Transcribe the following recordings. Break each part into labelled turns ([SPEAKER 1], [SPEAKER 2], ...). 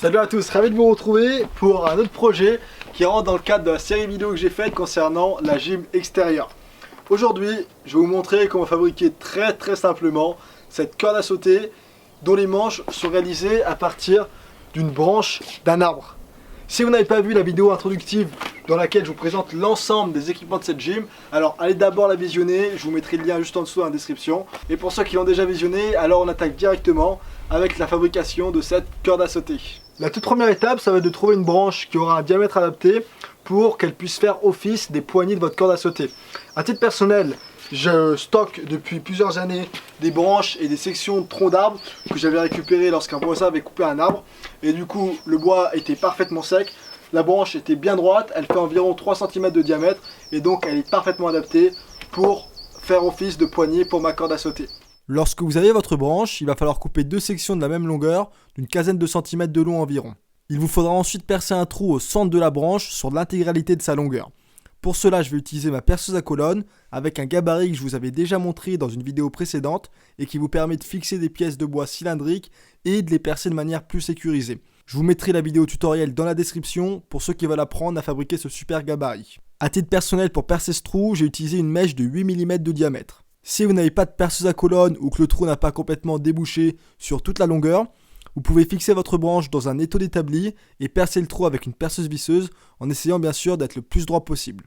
[SPEAKER 1] Salut à tous, ravi de vous retrouver pour un autre projet qui rentre dans le cadre de la série vidéo que j'ai faite concernant la gym extérieure. Aujourd'hui, je vais vous montrer comment fabriquer très simplement cette corde à sauter dont les manches sont réalisées à partir d'une branche d'un arbre. Si vous n'avez pas vu la vidéo introductive dans laquelle je vous présente l'ensemble des équipements de cette gym, alors allez d'abord la visionner, je vous mettrai le lien juste en dessous dans la description. Et pour ceux qui l'ont déjà visionné, alors on attaque directement avec la fabrication de cette corde à sauter. La toute première étape, ça va être de trouver une branche qui aura un diamètre adapté pour qu'elle puisse faire office des poignées de votre corde à sauter. À titre personnel, je stocke depuis plusieurs années des branches et des sections de troncs d'arbres que j'avais récupérées lorsqu'un voisin avait coupé un arbre. Et du coup, le bois était parfaitement sec, la branche était bien droite, elle fait environ 3 cm de diamètre et donc elle est parfaitement adaptée pour faire office de poignée pour ma corde à sauter. Lorsque vous avez votre branche, il va falloir couper deux sections de la même longueur, d'une quinzaine de centimètres de long environ. Il vous faudra ensuite percer un trou au centre de la branche sur l'intégralité de sa longueur. Pour cela, je vais utiliser ma perceuse à colonne avec un gabarit que je vous avais déjà montré dans une vidéo précédente et qui vous permet de fixer des pièces de bois cylindriques et de les percer de manière plus sécurisée. Je vous mettrai la vidéo tutoriel dans la description pour ceux qui veulent apprendre à fabriquer ce super gabarit. À titre personnel, pour percer ce trou, j'ai utilisé une mèche de 8 mm de diamètre. Si vous n'avez pas de perceuse à colonne ou que le trou n'a pas complètement débouché sur toute la longueur, vous pouvez fixer votre branche dans un étau d'établi et percer le trou avec une perceuse visseuse en essayant bien sûr d'être le plus droit possible.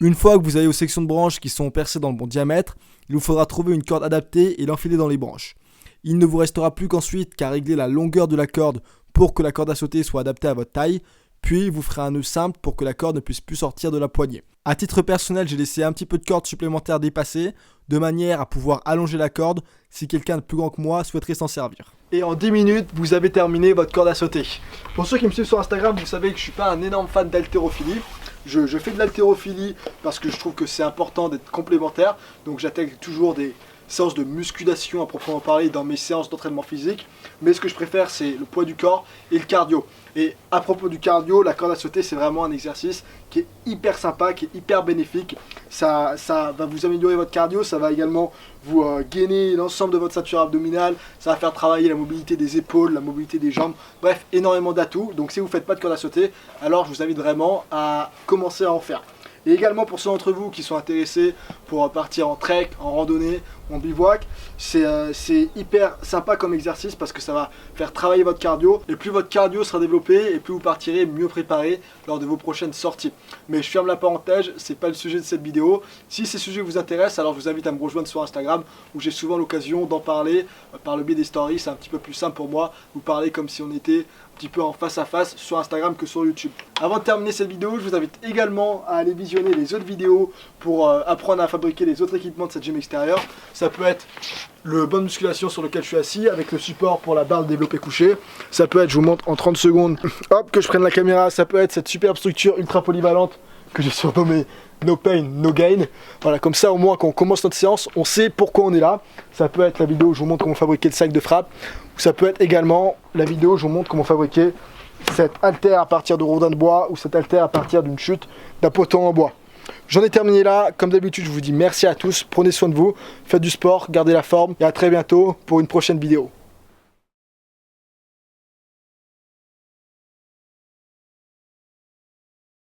[SPEAKER 1] Une fois que vous avez vos sections de branches qui sont percées dans le bon diamètre, il vous faudra trouver une corde adaptée et l'enfiler dans les branches. Il ne vous restera plus qu'ensuite qu'à régler la longueur de la corde pour que la corde à sauter soit adaptée à votre taille, puis vous ferez un nœud simple pour que la corde ne puisse plus sortir de la poignée. A titre personnel, j'ai laissé un petit peu de corde supplémentaire dépassée, de manière à pouvoir allonger la corde si quelqu'un de plus grand que moi souhaiterait s'en servir. Et en 10 minutes, vous avez terminé votre corde à sauter. Pour ceux qui me suivent sur Instagram, vous savez que je ne suis pas un énorme fan d'haltérophilie. Je fais de l'haltérophilie parce que je trouve que c'est important d'être complémentaire. Donc j'intègre toujours des séances de musculation à proprement parler dans mes séances d'entraînement physique. Mais ce que je préfère, c'est le poids du corps et le cardio. Et à propos du cardio, la corde à sauter, c'est vraiment un exercice qui est hyper sympa, qui est hyper bénéfique. Ça va vous améliorer votre cardio, ça va également vous gainer l'ensemble de votre ceinture abdominale, ça va faire travailler la mobilité des épaules, la mobilité des jambes, bref, énormément d'atouts. Donc si vous ne faites pas de corde à sauter, alors je vous invite vraiment à commencer à en faire. Et également pour ceux d'entre vous qui sont intéressés pour partir en trek, en randonnée, en bivouac, c'est hyper sympa comme exercice parce que ça va faire travailler votre cardio. Et plus votre cardio sera développé et plus vous partirez mieux préparé lors de vos prochaines sorties. Mais je ferme la parenthèse, c'est pas le sujet de cette vidéo. Si ces sujets vous intéressent, alors je vous invite à me rejoindre sur Instagram où j'ai souvent l'occasion d'en parler par le biais des stories. C'est un petit peu plus simple pour moi, vous parler comme si on était un petit peu en face à face sur Instagram que sur YouTube. Avant de terminer cette vidéo, je vous invite également à aller visionner les autres vidéos pour apprendre à fabriquer les autres équipements de cette gym extérieure. Ça peut être le banc de musculation sur lequel je suis assis avec le support pour la barre de développé couché. Ça peut être, je vous montre en 30 secondes, hop, que je prenne la caméra. Ça peut être cette superbe structure ultra polyvalente que j'ai surnommée No Pain, No Gain. Voilà, comme ça au moins quand on commence notre séance, on sait pourquoi on est là. Ça peut être la vidéo où je vous montre comment fabriquer le sac de frappe. Ou ça peut être également la vidéo où je vous montre comment fabriquer cette haltère à partir de rondins de bois ou cette haltère à partir d'une chute d'un poteau en bois. J'en ai terminé là, comme d'habitude je vous dis merci à tous, prenez soin de vous, faites du sport, gardez la forme et à très bientôt pour une prochaine vidéo.